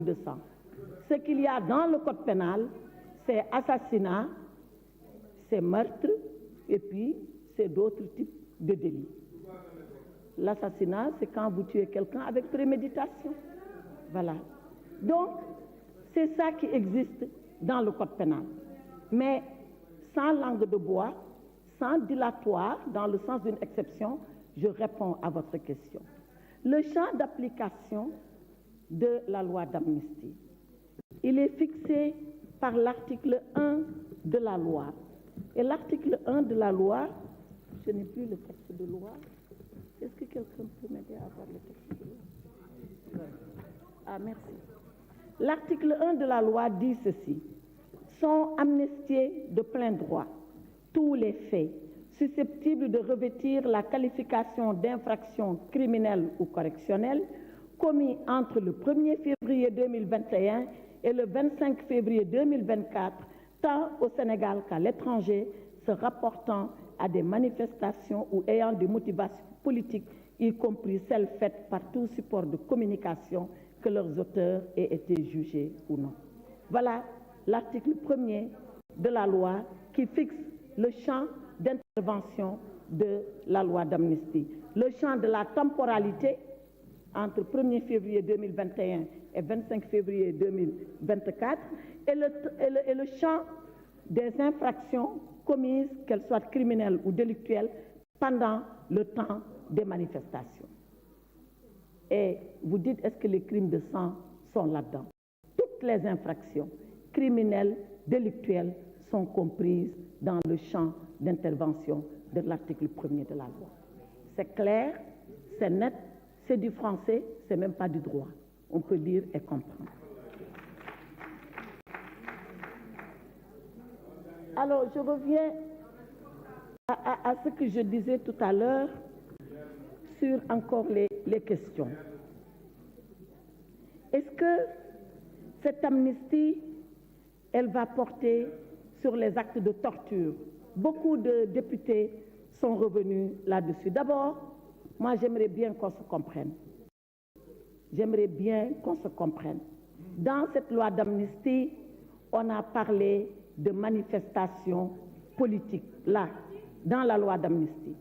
de sang. Ce qu'il y a dans le code pénal, c'est assassinat, c'est meurtre et puis c'est d'autres types de délits. L'assassinat, c'est quand vous tuez quelqu'un avec préméditation. Voilà. Donc, c'est ça qui existe dans le code pénal. Mais sans langue de bois, sans dilatoire, dans le sens d'une exception, je réponds à votre question. Le champ d'application de la loi d'amnistie, il est fixé par l'article 1 de la loi. Et l'article 1 de la loi, je n'ai plus le texte de loi. Est-ce que quelqu'un peut m'aider à avoir le texte de loi? Ah, merci. L'article 1 de la loi dit ceci. Sont amnistiés de plein droit tous les faits susceptibles de revêtir la qualification d'infraction criminelle ou correctionnelle commis entre le 1er février 2021 et le 25 février 2024, tant au Sénégal qu'à l'étranger, se rapportant à des manifestations ou ayant des motivations politiques, y compris celles faites par tout support de communication, que leurs auteurs aient été jugés ou non. Voilà l'article 1er de la loi qui fixe le champ d'intervention de la loi d'amnistie. Le champ de la temporalité entre 1er février 2021 et 25 février 2024 et le champ des infractions commises, qu'elles soient criminelles ou délictuelles, pendant le temps des manifestations. Et vous dites, est-ce que les crimes de sang sont là-dedans? Toutes les infractions criminelles, délictuelles sont comprises dans le champ d'intervention de l'article 1er de la loi. C'est clair, c'est net, c'est du français, c'est même pas du droit. On peut lire et comprendre. Alors, je reviens à ce que je disais tout à l'heure sur encore les questions. Est-ce que cette amnistie, elle va porter sur les actes de torture? Beaucoup de députés sont revenus là-dessus. D'abord, moi j'aimerais bien qu'on se comprenne. J'aimerais bien qu'on se comprenne. Dans cette loi d'amnistie, on a parlé de manifestations politiques, là, dans la loi d'amnistie.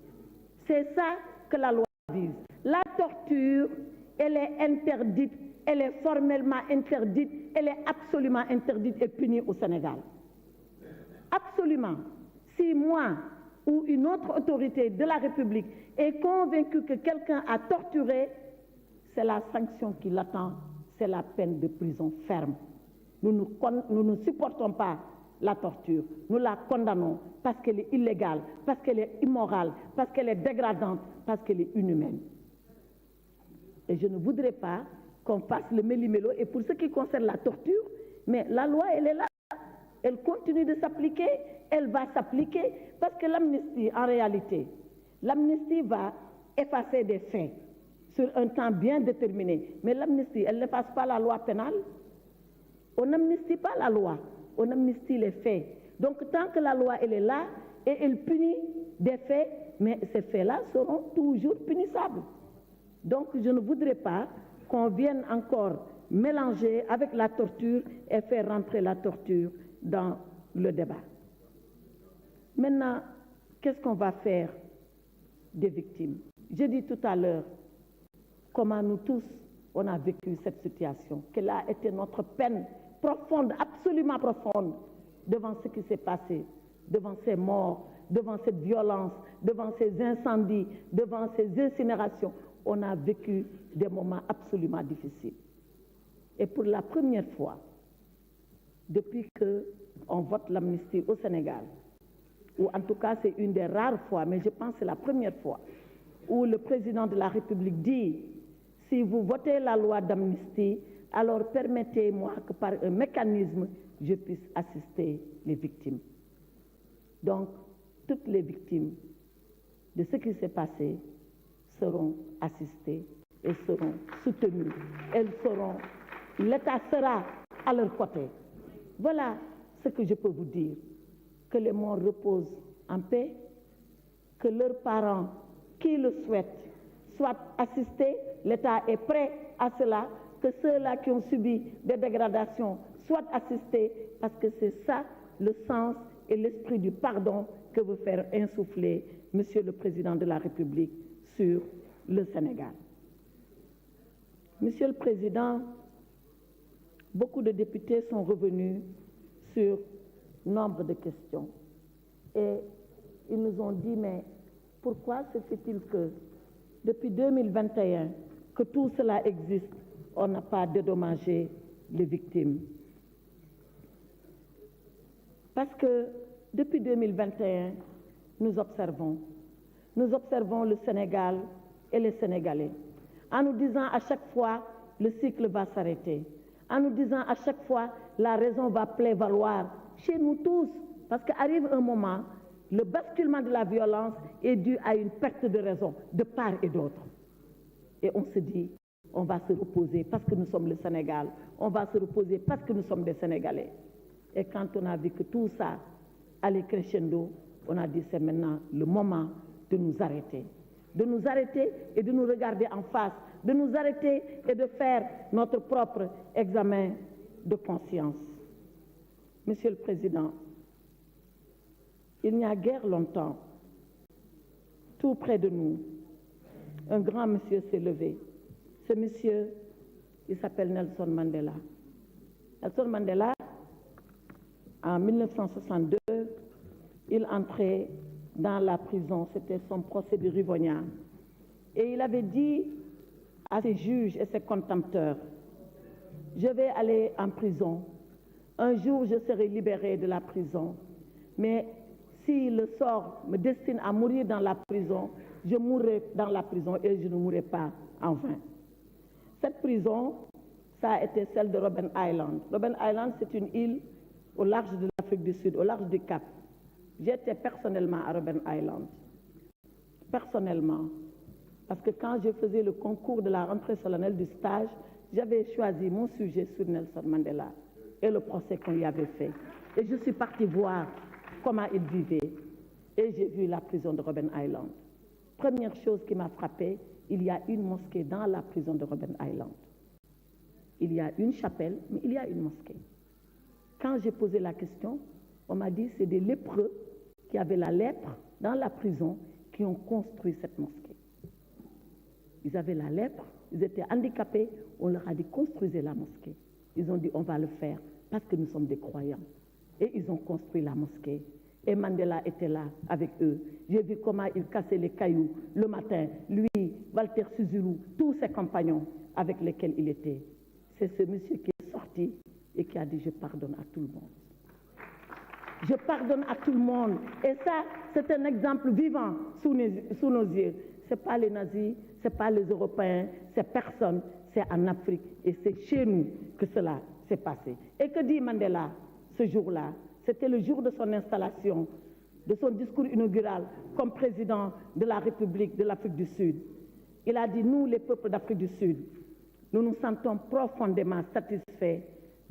C'est ça que la loi vise. La torture, elle est interdite, elle est formellement interdite, elle est absolument interdite et punie au Sénégal. Absolument. Si moi ou une autre autorité de la République est convaincue que quelqu'un a torturé, c'est la sanction qui l'attend, c'est la peine de prison ferme. Nous ne supportons pas la torture. Nous la condamnons parce qu'elle est illégale, parce qu'elle est immorale, parce qu'elle est dégradante, parce qu'elle est inhumaine. Et je ne voudrais pas qu'on fasse le méli-mélo. Et pour ce qui concerne la torture, mais la loi, elle est là. Elle continue de s'appliquer, elle va s'appliquer, parce que l'amnistie, en réalité, l'amnistie va effacer des faits sur un temps bien déterminé. Mais l'amnistie, elle n'efface pas la loi pénale. On n'amnistie pas la loi, on amnistie les faits. Donc tant que la loi, elle est là, et elle punit des faits, mais ces faits-là seront toujours punissables. Donc je ne voudrais pas qu'on vienne encore mélanger avec la torture et faire rentrer la torture dans le débat. Maintenant, qu'est-ce qu'on va faire des victimes? J'ai dit tout à l'heure comment nous tous, on a vécu cette situation, quelle a été notre peine profonde, absolument profonde, devant ce qui s'est passé, devant ces morts, devant cette violence, devant ces incendies, devant ces incinérations. On a vécu des moments absolument difficiles. Et pour la première fois, depuis qu'on vote l'amnistie au Sénégal, ou en tout cas c'est une des rares fois, mais je pense que c'est la première fois, où le président de la République dit, si vous votez la loi d'amnistie, alors permettez-moi que par un mécanisme, je puisse assister les victimes. Donc, toutes les victimes de ce qui s'est passé seront assistées et seront soutenues. L'État sera à leur côté. Voilà ce que je peux vous dire. Que les morts reposent en paix, que leurs parents, qui le souhaitent, soient assistés. L'État est prêt à cela, que ceux-là qui ont subi des dégradations soient assistés, parce que c'est ça le sens et l'esprit du pardon que veut faire insuffler Monsieur le Président de la République sur le Sénégal. Monsieur le Président, beaucoup de députés sont revenus sur nombre de questions et ils nous ont dit, mais pourquoi se fait-il que depuis 2021 que tout cela existe, on n'a pas dédommagé les victimes? Parce que depuis 2021, nous observons le Sénégal et les Sénégalais, en nous disant à chaque fois le cycle va s'arrêter, en nous disant à chaque fois la raison va prévaloir chez nous tous, parce qu'arrive un moment, le basculement de la violence est dû à une perte de raison de part et d'autre. Et on se dit, on va se reposer parce que nous sommes le Sénégal, on va se reposer parce que nous sommes des Sénégalais. Et quand on a vu que tout ça allait crescendo, on a dit c'est maintenant le moment de nous arrêter et de nous regarder en face, de nous arrêter et de faire notre propre examen de conscience. Monsieur le Président, il n'y a guère longtemps, tout près de nous, un grand monsieur s'est levé. Ce monsieur, il s'appelle Nelson Mandela. Nelson Mandela, en 1962, il entrait dans la prison, c'était son procès de Rivogna. Et il avait dit à ses juges et ses contempteurs, je vais aller en prison, un jour je serai libéré de la prison, mais si le sort me destine à mourir dans la prison, je mourrai dans la prison et je ne mourrai pas en vain. Cette prison, ça a été celle de Robben Island. Robben Island, c'est une île au large de l'Afrique du Sud, au large du Cap. J'étais personnellement à Robben Island. Personnellement. Parce que quand je faisais le concours de la rentrée solennelle du stage, j'avais choisi mon sujet sur Nelson Mandela et le procès qu'on lui avait fait. Et je suis partie voir comment il vivait. Et j'ai vu la prison de Robben Island. Première chose qui m'a frappée, il y a une mosquée dans la prison de Robben Island. Il y a une chapelle, mais il y a une mosquée. Quand j'ai posé la question, on m'a dit que c'est des lépreux qui avaient la lèpre dans la prison qui ont construit cette mosquée. Ils avaient la lèpre, ils étaient handicapés, on leur a dit construisez la mosquée. Ils ont dit on va le faire parce que nous sommes des croyants. Et ils ont construit la mosquée. Et Mandela était là avec eux. J'ai vu comment il cassait les cailloux le matin. Lui, Walter Sisulu, tous ses compagnons avec lesquels il était. C'est ce monsieur qui est sorti et qui a dit je pardonne à tout le monde. Je pardonne à tout le monde. Et ça, c'est un exemple vivant sous nos yeux. Ce n'est pas les nazis, ce n'est pas les Européens, c'est personne. C'est en Afrique et c'est chez nous que cela s'est passé. Et que dit Mandela ce jour-là? C'était le jour de son installation, de son discours inaugural comme président de la République de l'Afrique du Sud. Il a dit, nous, les peuples d'Afrique du Sud, nous nous sentons profondément satisfaits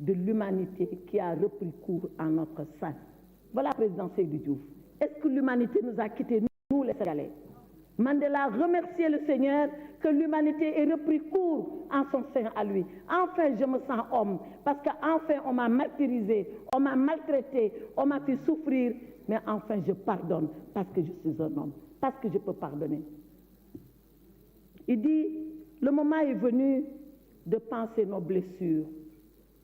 de l'humanité qui a repris cours en notre sein. Voilà, président Seydou Diouf. Est-ce que l'humanité nous a quittés, nous, les Sénégalais? Mandela remerciait le Seigneur que l'humanité ait repris cours en son sein à lui. Enfin, je me sens homme, parce qu'enfin, on m'a martyrisé, on m'a maltraité, on m'a fait souffrir, mais enfin, je pardonne, parce que je suis un homme, parce que je peux pardonner. Il dit, le moment est venu de penser nos blessures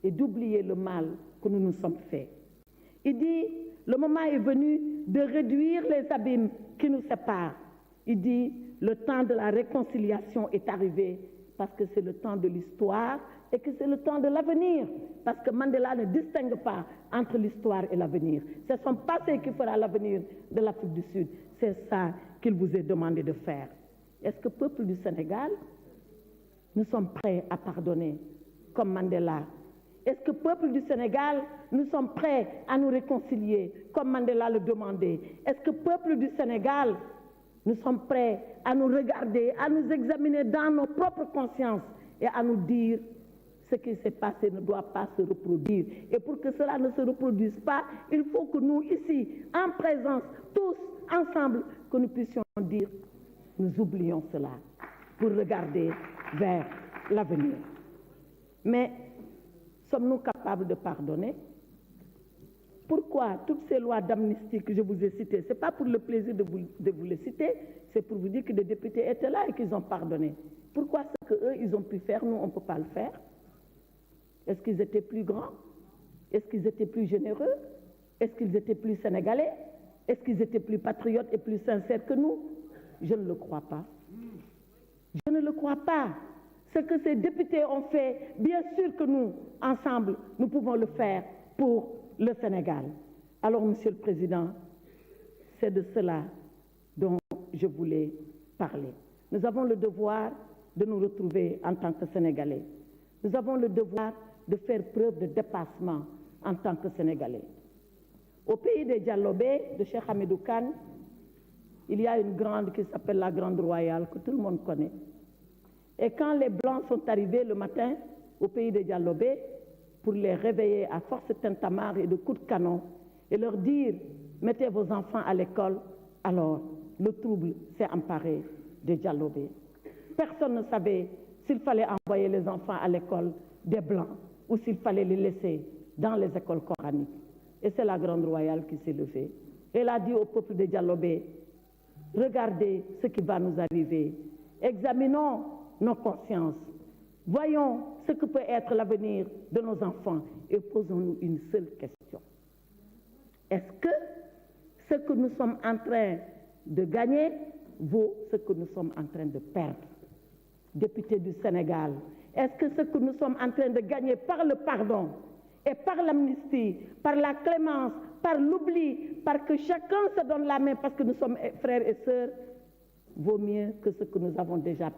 et d'oublier le mal que nous nous sommes faits. Il dit, le moment est venu de réduire les abîmes qui nous séparent. Il dit, le temps de la réconciliation est arrivé parce que c'est le temps de l'histoire et que c'est le temps de l'avenir. Parce que Mandela ne distingue pas entre l'histoire et l'avenir. C'est son passé qui fera l'avenir de l'Afrique du Sud. C'est ça qu'il vous est demandé de faire. Est-ce que, peuple du Sénégal, nous sommes prêts à pardonner comme Mandela? Est-ce que, peuple du Sénégal, nous sommes prêts à nous réconcilier comme Mandela le demandait? Est-ce que, peuple du Sénégal, nous sommes prêts à nous regarder, à nous examiner dans nos propres consciences et à nous dire ce qui s'est passé ne doit pas se reproduire. Et pour que cela ne se reproduise pas, il faut que nous, ici, en présence, tous ensemble, que nous puissions dire, nous oublions cela pour regarder vers l'avenir. Mais sommes-nous capables de pardonner? Pourquoi toutes ces lois d'amnistie que je vous ai citées, ce n'est pas pour le plaisir de vous les citer, c'est pour vous dire que des députés étaient là et qu'ils ont pardonné. Pourquoi ce qu'eux, ils ont pu faire, nous, on ne peut pas le faire? Est-ce qu'ils étaient plus grands? Est-ce qu'ils étaient plus généreux? Est-ce qu'ils étaient plus sénégalais? Est-ce qu'ils étaient plus patriotes et plus sincères que nous? Je ne le crois pas. Je ne le crois pas. Ce que ces députés ont fait, bien sûr que nous, ensemble, nous pouvons le faire pour le Sénégal. Alors, Monsieur le Président, c'est de cela dont je voulais parler. Nous avons le devoir de nous retrouver en tant que Sénégalais. Nous avons le devoir de faire preuve de dépassement en tant que Sénégalais. Au pays des Dialobé, de Cheikh Hamidou Kane, il y a une grande qui s'appelle la Grande Royale, que tout le monde connaît. Et quand les Blancs sont arrivés le matin au pays des Dialobé, pour les réveiller à force de tintamarre et de coups de canon, et leur dire « mettez vos enfants à l'école », alors le trouble s'est emparé des Dialobé. Personne ne savait s'il fallait envoyer les enfants à l'école des Blancs ou s'il fallait les laisser dans les écoles coraniques. Et c'est la Grande Royale qui s'est levée. Elle a dit au peuple de Dialobé, regardez ce qui va nous arriver. Examinons nos consciences. Voyons ce que peut être l'avenir de nos enfants et posons-nous une seule question. Est-ce que ce que nous sommes en train de gagner vaut ce que nous sommes en train de perdre? Députés du Sénégal, est-ce que ce que nous sommes en train de gagner par le pardon et par l'amnistie, par la clémence, par l'oubli, par que chacun se donne la main parce que nous sommes frères et sœurs, vaut mieux que ce que nous avons déjà